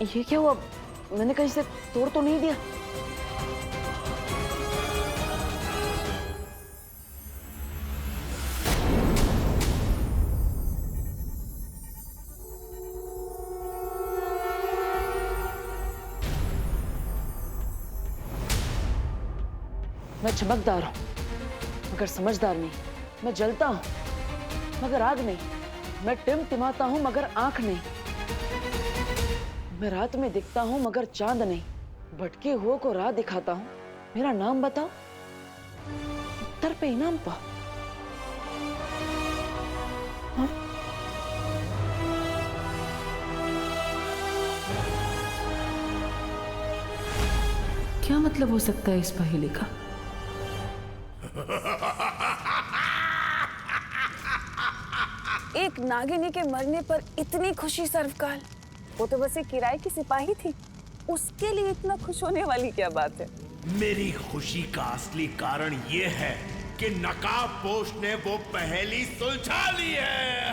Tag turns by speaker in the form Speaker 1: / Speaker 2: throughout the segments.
Speaker 1: ये क्या हुआ? मैंने कहीं से तोड़ तो नहीं दिया? मैं चमकदार हूं मगर समझदार नहीं। मैं जलता हूं मगर आग नहीं। मैं टिमटिमाता हूं मगर आंख नहीं। मैं रात में दिखता हूं मगर चांद नहीं। भटके हुओं को राह दिखाता हूं। मेरा नाम बताओ, उत्तर पे इनाम पाओ। हाँ? क्या मतलब हो सकता है इस पहेली का?
Speaker 2: एक नागिनी के मरने पर इतनी खुशी सर्वकाल। वो तो बस एक किराए की सिपाही थी, उसके लिए इतना खुश होने वाली क्या बात है?
Speaker 3: मेरी खुशी का असली कारण ये है कि नकाबपोश ने वो पहेली सुलझा ली है।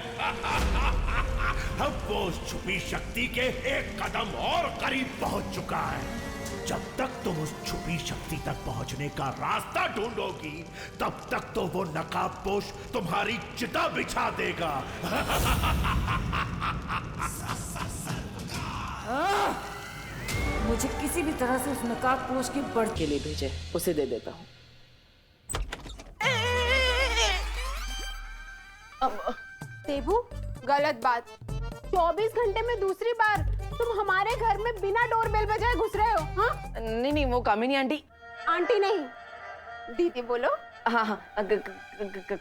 Speaker 3: अब वो छुपी शक्ति के एक कदम और करीब पहुंच चुका है। जब तक तुम उस छुपी शक्ति तक पहुंचने का रास्ता ढूंढोगी, तब तक तो वो नकाबपोश तुम्हारी चिता बिछा देगा।
Speaker 1: मुझे किसी भी तरह से उस नकाबपोश की बढ़ के लिए भेजे, उसे दे देता हूँ।
Speaker 4: देबू, गलत बात। 24 घंटे में दूसरी बार तुम हमारे घर में बिना डोरबेल बजाए घुस रहे हो। हाँ?
Speaker 1: नहीं, वो कामिनी आंटी।
Speaker 4: आंटी नहीं, दीदी बोलो।
Speaker 1: हाँ हाँ,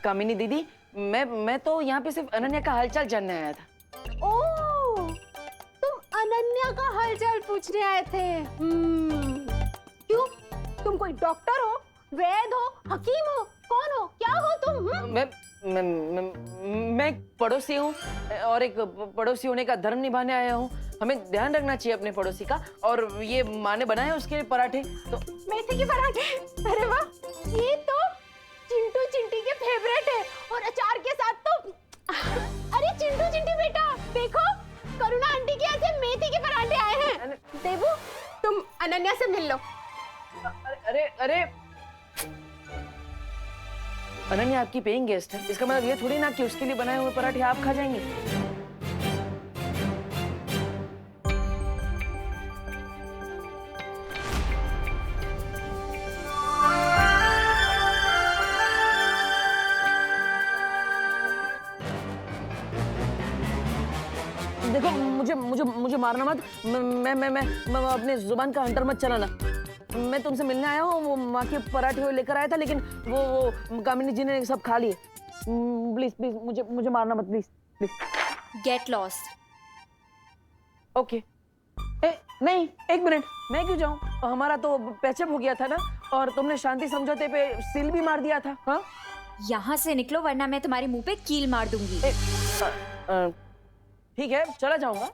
Speaker 1: कामिनी दीदी, मैं तो यहाँ पे सिर्फ अनन्या का हालचाल जानने आया था।
Speaker 4: ओह, तुम अनन्या का हालचाल पूछने आए थे। क्यों? तुम कोई डॉक्टर हो, वैद हो, हकीम हो, कौन हो, क्या हो तुम?
Speaker 1: मैं एक पड़ोसी हूँ और एक पड़ोसी होने का धर्म निभाने आया हूँ। हमें ध्यान रखना चाहिए अपने पड़ोसी का। और ये माँ ने बनाए उसके पराठे तो।
Speaker 4: मेथी के पराठे? अरे वाह, ये तो चिंटू चिंटी के फेवरेट है। और अचार के साथ तो अरे चिंटू चिंटी बेटा, देखो करुणा आंटी के यहाँ से मेथी के पराठे आए हैं। देबू, तुम अनन्या से मिल लो।
Speaker 1: अरे अनन्या आपकी पेइंग गेस्ट है, इसका मतलब ये थोड़ी ना कि उसके लिए बनाए हुए पराठे आप खा जाएंगे। देखो, मुझे मारना मत। मैं अपने जुबान का हंटर मत चलाना। मैं तुमसे मिलने आया हूँ। वो माँ के पराठे लेकर आया था, लेकिन वो कामिनी जी ने सब खा लिए। प्लीज मुझे मारना मत, प्लीज।
Speaker 5: Get lost.
Speaker 1: ओके। नहीं, एक मिनट, मैं क्यों जाऊँ? हमारा तो पैचअप हो गया था ना, और तुमने शांति समझौते पे सील भी मार दिया था। हाँ,
Speaker 5: यहाँ से निकलो वरना मैं तुम्हारे मुंह पे कील मार दूंगी।
Speaker 1: ठीक है, चला जाऊंगा।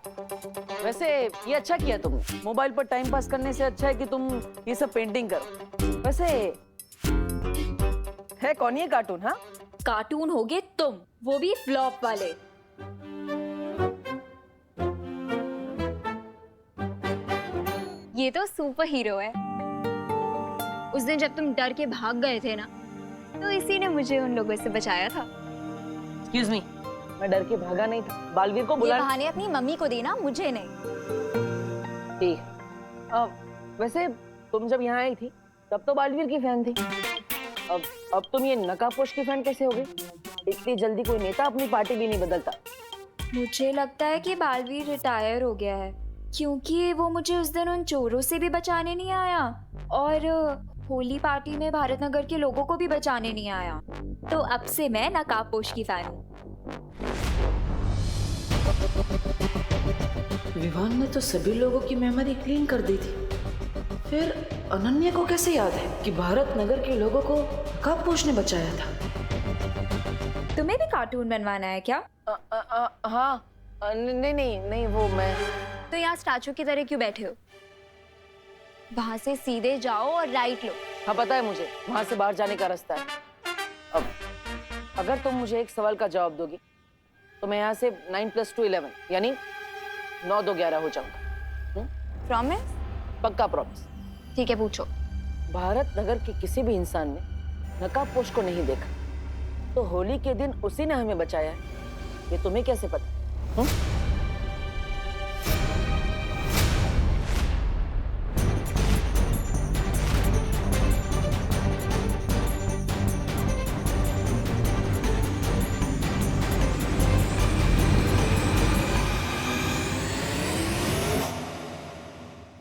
Speaker 1: वैसे ये अच्छा किया तुमने। मोबाइल पर टाइम पास करने से अच्छा है कि तुम ये सब पेंटिंग करो। वैसे है कौन ये कार्टून? हाँ,
Speaker 5: कार्टून होगे तुम, वो भी फ्लॉप वाले। ये तो सुपर हीरो है। उस दिन जब तुम डर के भाग गए थे ना, तो इसी ने मुझे उन लोगों से बचाया था।
Speaker 1: एक्सक्यूज मी, मैं डर के भागा नहीं था। बालवीर को बुला।
Speaker 5: ये बहाने अपनी मम्मी को देना, मुझे नहीं।
Speaker 1: ठीक है। वैसे तुम जब यहाँ आई थी तब तो बालवीर की फैन थी। अब तुम ये नकाबपोश की फैन कैसे हो गई? इतनी जल्दी कोई नेता अपनी पार्टी भी नहीं बदलता।
Speaker 5: मुझे लगता है कि बालवीर रिटायर हो गया है, क्योंकि वो मुझे उस दिन उन चोरों से भी बचाने नहीं आया और होली पार्टी में भारत नगर के लोगों को भी बचाने नहीं आया। तो अब से मैं नकाबपोश की फैन हूँ।
Speaker 1: विवान ने तो सभी लोगों की मेमोरी क्लीन कर दी थी। फिर अनन्या को कैसे याद है कि भारत नगर के लोगों को नकाबपोश ने बचाया था?
Speaker 5: तुम्हें भी कार्टून बनवाना है क्या?
Speaker 1: हाँ। नहीं, वो मैं।
Speaker 5: तो यहाँ स्टैचू की तरह क्यों बैठे हो? वहां से सीधे जाओ और राइट लो।
Speaker 1: हाँ, पता है मुझे, वहां से बाहर जाने का रास्ता है। अब अगर तुम मुझे एक सवाल का जवाब दोगी तो मैं यहाँ से 9 + 2 11 यानी 9 2 11 हो जाऊंगा।
Speaker 2: प्रॉमिस?
Speaker 1: पक्का प्रॉमिस।
Speaker 5: ठीक है, पूछो।
Speaker 1: भारत नगर के किसी भी इंसान ने नकाबपोश को नहीं देखा, तो होली के दिन उसी ने हमें बचाया है। ये तुम्हें कैसे पता? हुँ?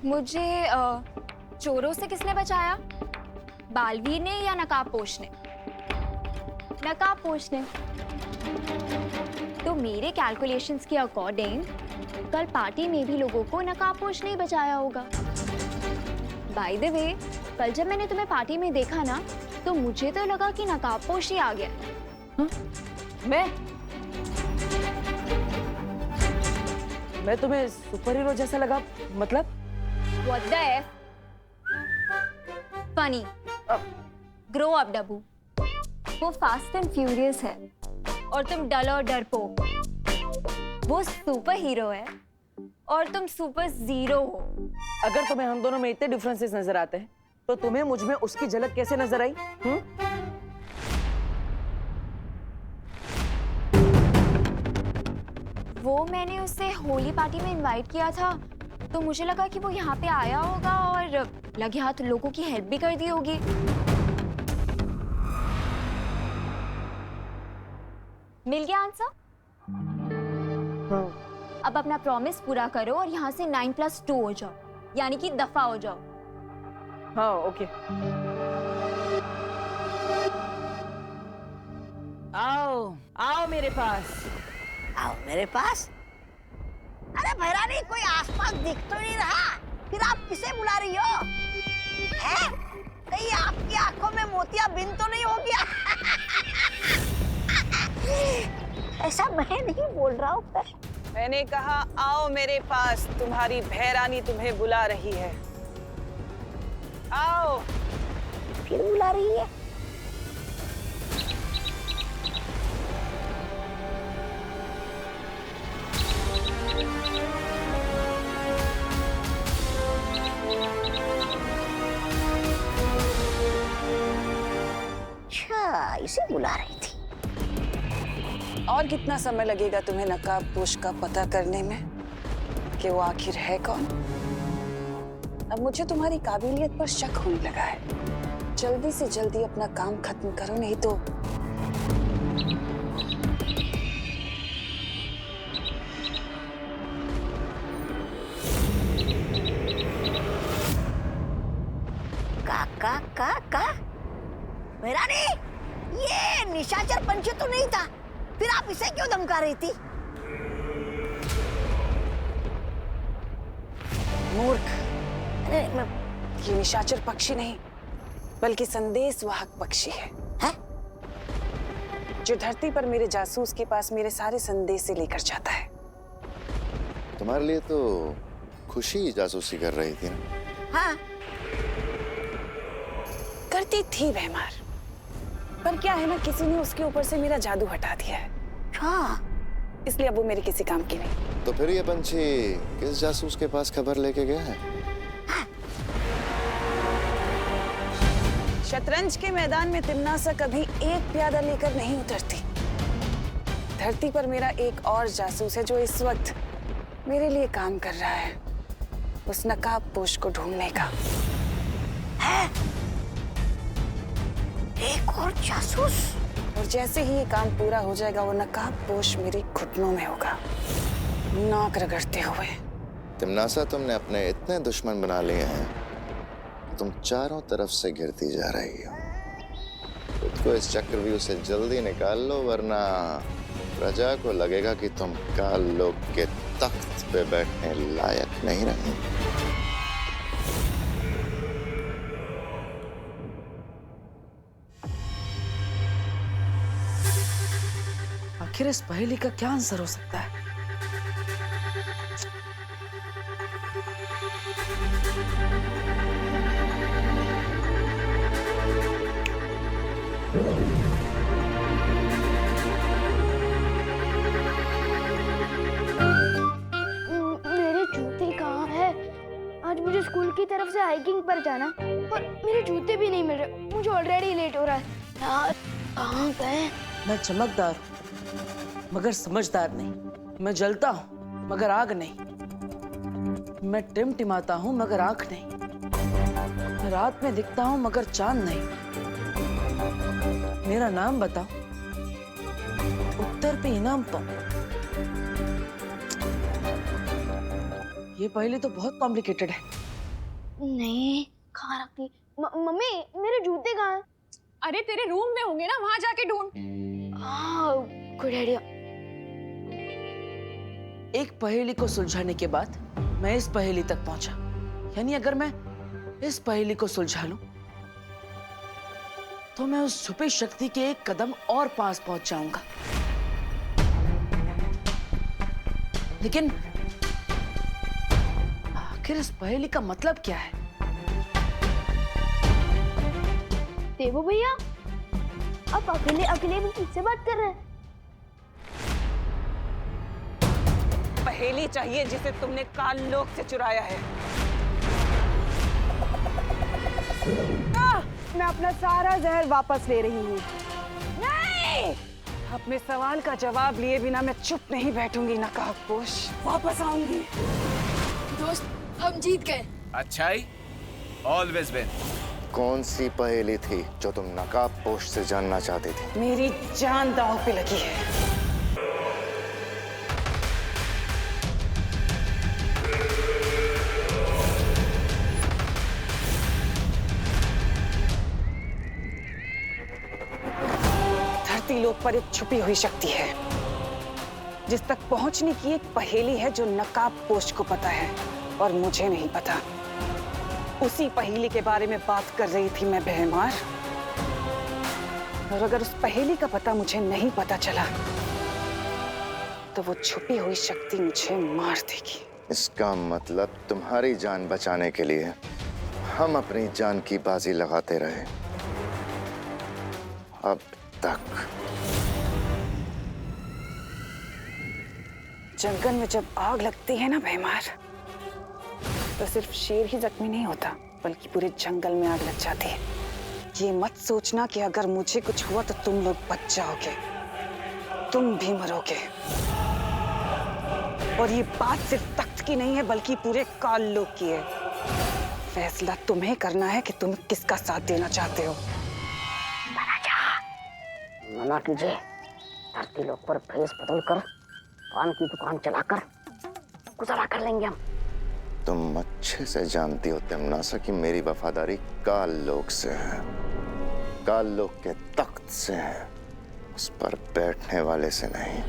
Speaker 5: मुझे चोरों से किसने बचाया? बालवीर ने या नकाबपोश ने? नकाबपोश ने। तो मेरे कैलकुलेशंस के अकॉर्डिंग कल पार्टी में भी लोगों को नकाबपोश ने बचाया होगा। बाय द वे, कल जब मैंने तुम्हें पार्टी में देखा ना, तो मुझे तो लगा कि नकाबपोश ही आ गया।
Speaker 1: मैं तुम्हें सुपर हीरो जैसा लगा? मतलब
Speaker 5: What the F? Funny. Grow up, डब्बू। वो फास्ट एंड फ्यूरियस है और तुम डल और डरपोक। वो सुपर हीरो है और तुम सुपर जीरो हो।
Speaker 1: अगर तुम्हें हम दोनों में इतने डिफरेंसेस नजर आते हैं, तो तुम्हें मुझ में उसकी झलक कैसे नजर आई?
Speaker 5: वो मैंने उसे होली पार्टी में इनवाइट किया था, तो मुझे लगा कि वो यहाँ पे आया होगा और लगे हाथ लोगों की हेल्प भी कर दी होगी। मिल गया आंसर? अब अपना प्रॉमिस पूरा करो और यहाँ से 9+2 हो जाओ, यानी कि दफा हो जाओ।
Speaker 1: हाँ, ओके। आओ आओ मेरे पास।
Speaker 6: आओ मेरे पास। अरे भैरानी, कोई आसपास दिख तो नहीं रहा, फिर आप किसे बुला रही हो? हैं? कहीं आपकी आंखों में मोतिया बिंद तो नहीं हो गया? ऐसा मैं नहीं बोल रहा हूँ।
Speaker 2: मैंने कहा आओ मेरे पास, तुम्हारी भैरानी तुम्हें बुला रही है। आओ।
Speaker 6: फिर बुला रही है? अच्छा, इसे बुला रही थी।
Speaker 2: और कितना समय लगेगा तुम्हें नकाबपोश का पता करने में कि वो आखिर है कौन? अब मुझे तुम्हारी काबिलियत पर शक होने लगा है। जल्दी से जल्दी अपना काम खत्म करो, नहीं तो
Speaker 6: का भैरानी, ये निशाचर पंच तो नहीं था, फिर आप इसे क्यों धमका रही थी?
Speaker 2: मूर्ख। ये निशाचर पक्षी नहीं, बल्कि संदेश वाहक पक्षी है।
Speaker 6: हैं?
Speaker 2: जो धरती पर मेरे जासूस के पास मेरे सारे संदेश से लेकर जाता है।
Speaker 7: तुम्हारे लिए तो खुशी जासूसी कर रही थी ना?
Speaker 6: हाँ।
Speaker 2: करती थी भैमार, पर क्या है ना, किसी ने उसके ऊपर से मेरा जादू हटा दिया है।
Speaker 6: हाँ।
Speaker 2: इसलिए अब वो मेरे किसी काम की नहीं।
Speaker 7: तो फिर ये पंछी किस जासूस के पास खबर लेके गया है?
Speaker 2: शतरंज के मैदान में तिम्नासा कभी एक प्यादा लेकर नहीं उतरती। धरती पर मेरा एक और जासूस है जो इस वक्त मेरे लिए काम कर रहा है, उस नकाबपोश को ढूंढने का।
Speaker 6: है? एक और जासूस?
Speaker 2: और जैसे ही ये काम पूरा हो जाएगा, वो नकाबपोश मेरे घुटनों में होगा, नाक रगड़ते हुए।
Speaker 7: तिम्नासा, तुमने अपने इतने दुश्मन बना लिए हैं, तुम चारों तरफ से घिरती जा रही हो। खुद को इस चक्रव्यूह से जल्दी निकाल लो, वरना प्रजा को लगेगा कि तुम काल लोक के तख्त पे बैठने लायक नहीं रही।
Speaker 1: आखिर इस पहेली का क्या आंसर हो सकता है?
Speaker 4: मेरे जूते कहाँ है? हाइकिंग पर जाना है और मेरे जूते भी नहीं मिल रहे, मुझे ऑलरेडी लेट हो रहा है। यार कहाँ गए?
Speaker 1: मैं चमकदार हूँ मगर समझदार नहीं। मैं जलता हूँ मगर आग नहीं। मैं टिमटिमाता हूँ मगर आंख नहीं। मैं रात में दिखता हूँ मगर चांद नहीं। मेरा नाम बताओ, उत्तर पे इनाम पाओ। ये पहले तो बहुत कॉम्प्लिकेटेड है।
Speaker 4: नहीं कहाँ रखती? मम्मी मेरे जूते कहाँ हैं?
Speaker 8: अरे तेरे रूम में होंगे ना, वहां जाके ढूंढ।
Speaker 4: Good idea.
Speaker 1: एक पहेली को सुलझाने के बाद मैं इस पहेली तक पहुंचा। यानी अगर मैं इस पहेली को सुलझा लूं तो मैं उस छुपी शक्ति के एक कदम और पास पहुंच जाऊंगा। लेकिन आखिर इस पहेली का मतलब क्या है?
Speaker 4: देवो भैया आप अकेले अकेले भी किससे बात कर रहे हैं?
Speaker 2: पहेली चाहिए जिसे तुमने काल लोक से चुराया है।
Speaker 8: मैं अपना सारा जहर वापस ले रही हूँ।
Speaker 2: नहीं, अपने सवाल का जवाब लिए बिना मैं चुप नहीं बैठूंगी नकाबपोश। वापस आऊंगी।
Speaker 4: दोस्त हम जीत गए।
Speaker 9: अच्छाई ऑलवेज विन।
Speaker 7: कौन सी पहेली थी जो तुम नकाबपोश से जानना चाहती थी?
Speaker 2: मेरी जान दांव पे लगी है। धरती लोक पर एक छुपी हुई शक्ति है जिस तक पहुंचने की एक पहेली है जो नकाबपोश को पता है और मुझे नहीं पता। उसी पहेली के बारे में बात कर रही थी मैं बेहमार। और अगर उस पहेली का पता मुझे नहीं पता चला तो वो छुपी हुई शक्ति मुझे मार देगी।
Speaker 7: इसका मतलब तुम्हारी जान बचाने के लिए हम अपनी जान की बाजी लगाते रहे अब तक।
Speaker 2: जंगल में जब आग लगती है ना बेहमार, तो सिर्फ शेर ही जख्मी नहीं होता बल्कि पूरे जंगल में आग लग जाती है। ये मत सोचना कि अगर मुझे कुछ हुआ तो तुम लोग बच जाओगे, तुम भी मरोगे। और ये बात सिर्फ तख्त की नहीं है बल्कि पूरे काल लोक की है। फैसला तुम्हें करना है कि तुम किसका साथ देना चाहते हो।
Speaker 6: मना कीजिए, धरती लोक पर भेष बदल कर पान की दुकान चलाकर गुजारा कर लेंगे हम।
Speaker 7: तुम अच्छे से जानती हो तिमनासा कि मेरी वफादारी काल लोक से है, काल लोक के तख्त से है, उस पर बैठने वाले से नहीं।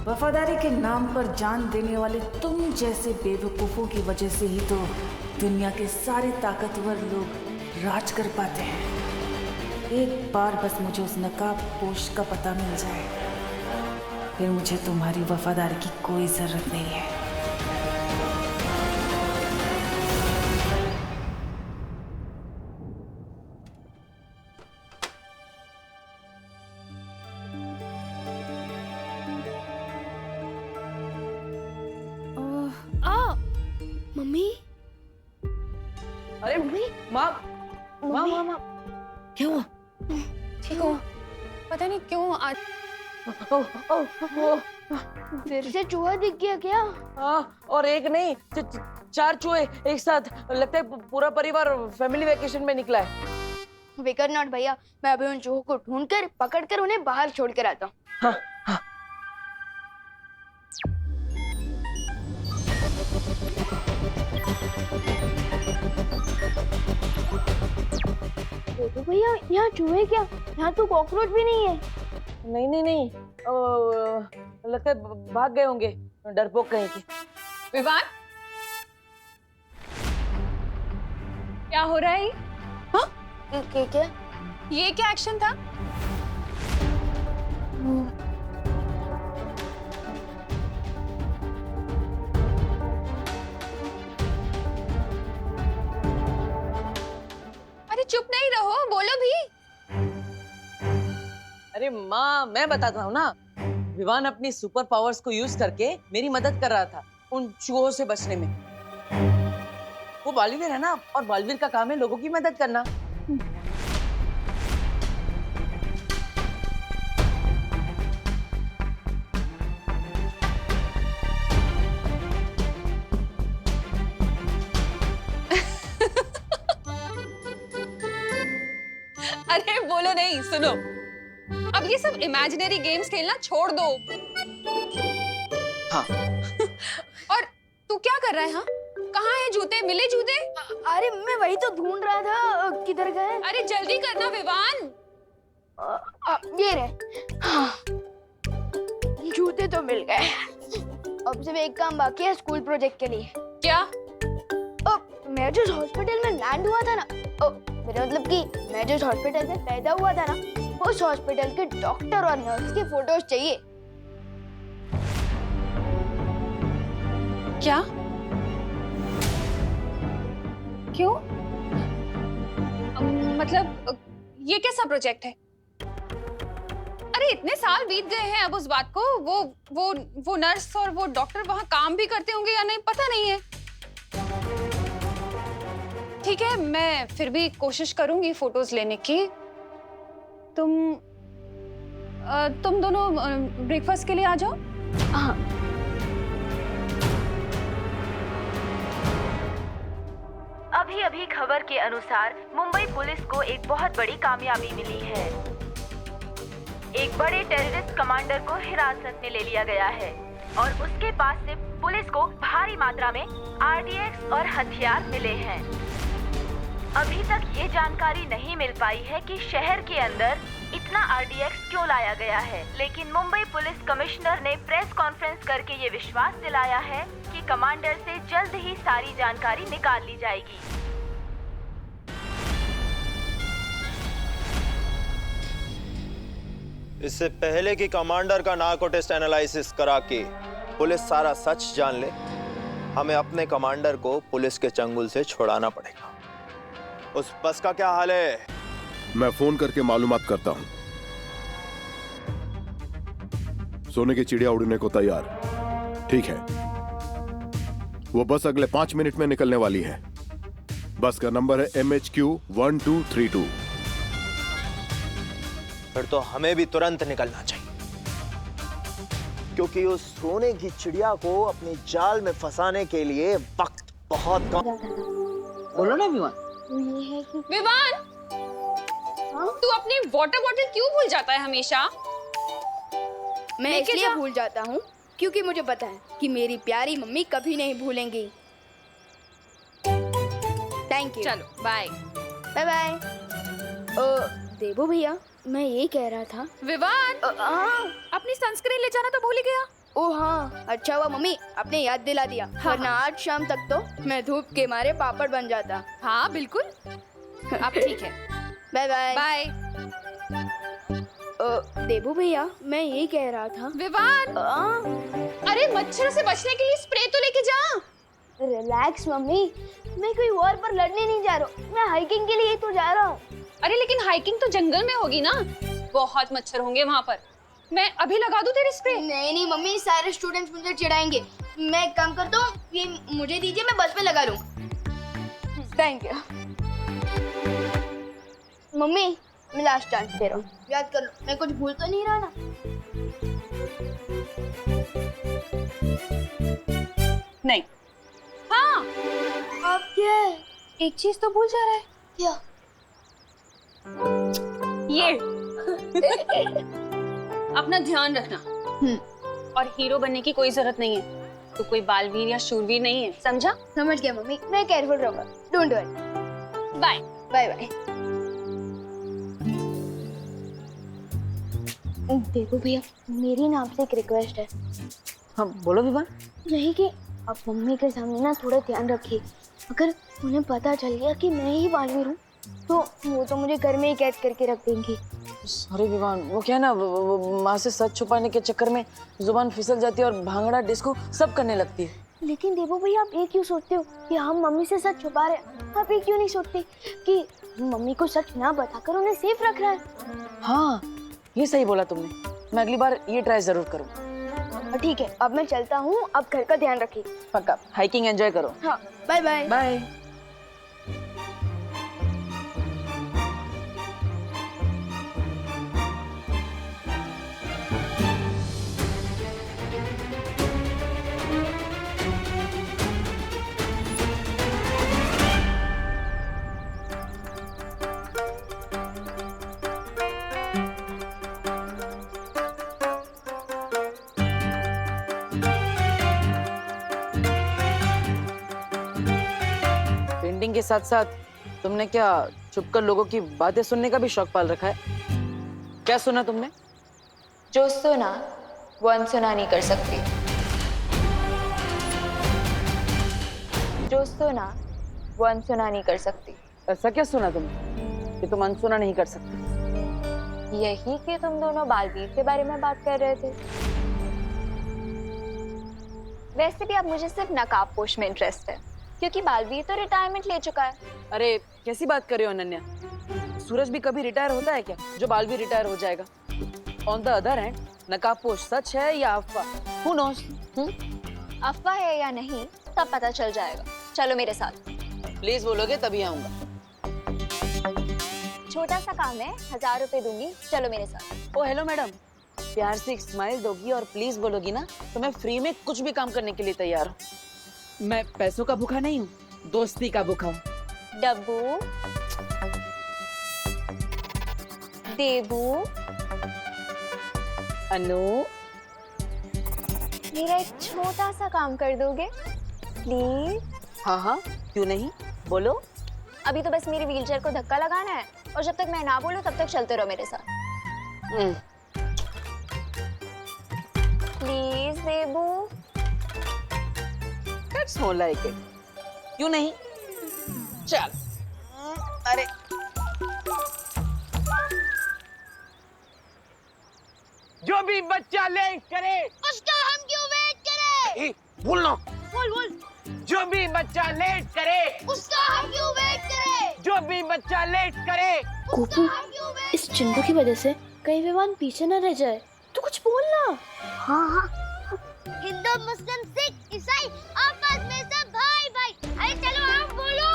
Speaker 1: वफादारी के नाम पर जान देने वाले तुम जैसे बेवकूफों की वजह से ही तो दुनिया के सारे ताकतवर लोग राज कर पाते हैं। एक बार बस मुझे उस नकाबपोश का पता मिल जाए, फिर मुझे तुम्हारी वफादारी की कोई जरूरत नहीं है।
Speaker 4: मम्मी
Speaker 1: अरे
Speaker 4: मम्मी
Speaker 1: माँ माँ माँ माँ क्या हुआ?
Speaker 8: ठीक हो? पता नहीं क्यों आज
Speaker 4: फिर से चूहा दिख गया क्या?
Speaker 1: और एक नहीं, चार चूहे एक साथ। लगता है पूरा परिवार फैमिली वेकेशन में निकला है।
Speaker 4: विकर नॉट भैया, मैं अभी उन चूहों को ढूंढकर पकड़कर उन्हें बाहर छोड़ कर आता हूँ।
Speaker 1: हाँ हाँ।
Speaker 4: तो भैया यहाँ चूहे क्या? यहाँ तो कॉकरोच भी नहीं है।
Speaker 1: नहीं नहीं नहीं, लगता है भाग गए होंगे, डरपोक कहीं के।
Speaker 8: विवान, क्या हो रहा है? हाँ?
Speaker 4: क्या?
Speaker 8: ये क्या एक्शन था? अरे चुप नहीं रहो, बोलो भी।
Speaker 1: अरे माँ, मैं बताता हूँ ना। विवान अपनी सुपर पावर्स को यूज करके मेरी मदद कर रहा था उन चूहों से बचने में। वो बालवीर है ना, और बालवीर का काम है लोगों की मदद करना।
Speaker 8: अरे बोलो नहीं, सुनो, अब ये सब इमेजिनरी गेम्स खेलना छोड़ दो।
Speaker 1: हाँ।
Speaker 8: और तू क्या कर रहा है? हाँ, कहाँ है जूते? मिले जूते?
Speaker 4: अरे मैं वही तो ढूंढ रहा था, किधर गए?
Speaker 8: अरे जल्दी करना विवान।
Speaker 4: ये रहे। हाँ, जूते तो मिल गए। अब सिर्फ एक काम बाकी है स्कूल प्रोजेक्ट के लिए।
Speaker 8: क्या?
Speaker 4: मैं जिस हॉस्पिटल में लैंड हुआ था ना, मेरा मतलब कि मैं जिस हॉस्पिटल में पैदा हुआ था ना, उस हॉस्पिटल के डॉक्टर और नर्स की फोटोज चाहिए।
Speaker 8: क्या? क्यों? मतलब ये कैसा प्रोजेक्ट है? अरे इतने साल बीत गए हैं अब उस बात को। वो नर्स और वो डॉक्टर वहां काम भी करते होंगे या नहीं पता नहीं है। ठीक है, मैं फिर भी कोशिश करूंगी फोटोज लेने की। तुम दोनों ब्रेकफास्ट के लिए आ जाओ।
Speaker 4: हाँ।
Speaker 10: अभी खबर के अनुसार मुंबई पुलिस को एक बहुत बड़ी कामयाबी मिली है। एक बड़े टेररिस्ट कमांडर को हिरासत में ले लिया गया है और उसके पास से पुलिस को भारी मात्रा में आरडीएक्स और हथियार मिले हैं। अभी तक ये जानकारी नहीं मिल पाई है कि शहर के अंदर इतना आरडीएक्स क्यों लाया गया है, लेकिन मुंबई पुलिस कमिश्नर ने प्रेस कॉन्फ्रेंस करके ये विश्वास दिलाया है कि कमांडर से जल्द ही सारी जानकारी निकाल ली जाएगी।
Speaker 11: इससे पहले कि कमांडर का नार्को टेस्ट एनालिसिस करा के पुलिस सारा सच जान ले, हमें अपने कमांडर को पुलिस के चंगुल से छुड़ाना पड़ेगा। उस बस का क्या हाल है?
Speaker 12: मैं फोन करके मालूमात करता हूं। सोने की चिड़िया उड़ने को तैयार। ठीक है, वो बस अगले 5 मिनट में निकलने वाली है। बस का नंबर है MHQ 1232।
Speaker 11: फिर तो हमें भी तुरंत निकलना चाहिए, क्योंकि उस सोने की चिड़िया को अपने जाल में फंसाने के लिए वक्त बहुत कम।
Speaker 1: बोलो ना विवान।
Speaker 8: विवान, तू अपनी वाटर बॉटल क्यों भूल जाता है हमेशा?
Speaker 4: मैं इसलिए भूल जाता हूँ क्योंकि मुझे पता है कि मेरी प्यारी मम्मी कभी नहीं भूलेंगी। Thank you.
Speaker 8: चलो बाय।
Speaker 4: Bye bye. देवो भैया, मैं ये कह रहा था।
Speaker 8: विवान, अपनी सनस्क्रीन ले जाना तो भूल ही गया।
Speaker 4: ओ हाँ, अच्छा हुआ मम्मी आपने याद दिला दिया, वरना आज शाम तक तो मैं धूप के मारे पापड़ बन जाता।
Speaker 8: हाँ बिल्कुल। अब ठीक है।
Speaker 4: Bye bye.
Speaker 8: बाय।
Speaker 4: देवो भैया, मैं ये कह रहा था।
Speaker 8: विवान, अरे मच्छर से बचने के लिए स्प्रे तो लेके जा।
Speaker 4: रिलैक्स मम्मी, मैं कोई वॉर पर लड़ने नहीं जा रहा हूँ, मैं हाइकिंग के लिए ही तो जा रहा हूँ।
Speaker 8: अरे लेकिन हाइकिंग तो जंगल में होगी ना, बहुत मच्छर होंगे वहाँ पर। मैं अभी लगा दूं तेरी स्प्रे?
Speaker 4: नहीं नहीं मम्मी, सारे स्टूडेंट्स मुझे चिढ़ाएंगे। मैं एक काम करता हूँ, ये मुझे दीजिए, मैं बस में लगा लूँ। थैंक यू मम्मी, मैं लास्ट चांस दे रहा हूँ, याद कर लो, मैं कुछ भूल तो नहीं रहा ना?
Speaker 8: नहीं। हाँ,
Speaker 4: अब क्या है?
Speaker 8: एक चीज तो भूल जा रहा है।
Speaker 4: क्या?
Speaker 8: ये अपना ध्यान रखना। और हीरो बनने की कोई जरूरत नहीं है, तो कोई बालवीर या शूरवीर नहीं है, समझा?
Speaker 4: समझ गया मम्मी, मैं केयरफुल रहूंगा। Don't worry.
Speaker 8: Bye
Speaker 4: bye bye. देखो भैया, मेरी नाम से एक रिक्वेस्ट है।
Speaker 1: हाँ बोलो विवान।
Speaker 4: यही कि अब मम्मी के सामने ना थोड़ा ध्यान रखिए। अगर उन्हें पता चल गया कि मैं ही बालवीर हूँ, तो वो तो मुझे घर में ही कैद करके रख देंगी।
Speaker 1: सॉरी विवान, वो क्या है ना, वो माँ से सच छुपाने के चक्कर में जुबान फिसल जाती है और भांगड़ा डिस्को सब करने लगती है।
Speaker 4: लेकिन देवो भैया, आप ये क्यों सोचते हो कि हम मम्मी से सच छुपा रहे हैं? आप ये क्यों नहीं सोचते कि मम्मी को सच ना बताकर उन्हें सेफ रख रहा है?
Speaker 1: हाँ ये सही बोला तुमने, मैं अगली बार ये ट्राई जरूर करूँ।
Speaker 4: ठीक है, अब मैं चलता हूँ। अब घर का ध्यान रखिए।
Speaker 1: पक्का हाइकिंग एंजॉय करो।
Speaker 4: हाँ, बाय बाय।
Speaker 1: बाय। पेंटिंग के साथ साथ तुमने क्या छुपकर लोगों की बातें सुनने का भी शौक पाल रखा है? क्या सुना तुमने?
Speaker 5: जो सुना वो अनसुना नहीं कर सकती। जो सुना वो अनसुना नहीं कर सकती।
Speaker 1: ऐसा क्या सुना तुमने कि तुम अनसुना नहीं कर सकते?
Speaker 5: यही कि तुम दोनों बालवीर के बारे में बात कर रहे थे। वैसे भी अब मुझे सिर्फ नकाबपोश में इंटरेस्ट है, क्योंकि बालवीर तो रिटायरमेंट ले चुका है।
Speaker 1: अरे कैसी बात कर रहे हो अनन्या? सूरज भी कभी रिटायर होता है क्या जो बालवीर रिटायर हो जाएगा? ऑन द अदर हैंड, नकाबपोश सच है या अफवाह? Who knows?
Speaker 5: अफवाह है या नहीं तब पता चल जाएगा। चलो मेरे साथ।
Speaker 1: प्लीज बोलोगे तभी आऊंगा।
Speaker 5: छोटा सा काम है, 1000 रुपए दूंगी, चलो मेरे साथ।
Speaker 1: ओ हेलो मैडम, प्यार से एक स्माइल दोगी और प्लीज बोलोगी ना तो मैं फ्री में कुछ भी काम करने के लिए तैयार हूँ। मैं पैसों का भूखा नहीं हूँ, दोस्ती का भूखा हूँ।
Speaker 5: डब्बू, देबू,
Speaker 1: अनु,
Speaker 5: मेरा एक छोटा सा काम कर दोगे प्लीज?
Speaker 1: हाँ हाँ क्यों नहीं, बोलो।
Speaker 5: अभी तो बस मेरी व्हीलचेयर को धक्का लगाना है और जब तक मैं ना बोलूं तब तक चलते रहो मेरे साथ। Please Debu.
Speaker 1: That's more like it. क्यों नहीं? चल। अरे
Speaker 13: जो भी बच्चा लेट करे
Speaker 4: उसका हम क्यों वेट करें?
Speaker 13: बोलना।
Speaker 4: बोल।
Speaker 13: जो भी बच्चा लेट करे
Speaker 4: उसका हम क्यों वेट करें?
Speaker 13: जो भी बच्चा लेट करे।
Speaker 4: गोपू, इस चिंटू की वजह से कहीं विमान पीछे न रह जाए। तू कुछ बोलना। हाँ। हिंदू, मुस्लिम, सिख, ईसाई आपस में सब भाई भाई। अरे चलो आप बोलो।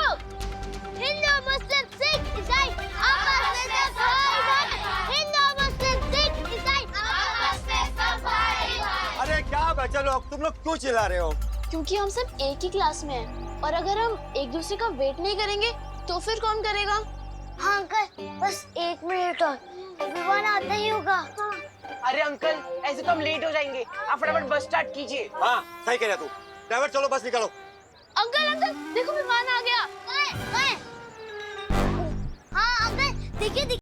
Speaker 4: हिंदू, मुस्लिम, सिख, ईसाई आपस में सब भाई भाई। हिंदू, मुस्लिम, सिख, ईसाई आपस में सब भाई भाई।
Speaker 14: अरे क्या बच्चे लोग, तुम लोग क्यों चिल्ला रहे हो?
Speaker 4: क्योंकि हम सब एक ही क्लास में हैं और अगर हम एक दूसरे का वेट नहीं करेंगे तो फिर कौन करेगा? हाँ अंकल, बस 1 मिनट और विमान आता ही होगा। हाँ।
Speaker 13: अरे अंकल, ऐसे तो हम लेट हो जाएंगे, आप फटाफट बस स्टार्ट कीजिए।
Speaker 14: हाँ सही कह रहा तू। ड्राइवर चलो बस निकालो।
Speaker 4: अंकल देखो विमान आ गया। हाँ अंकल देखिए।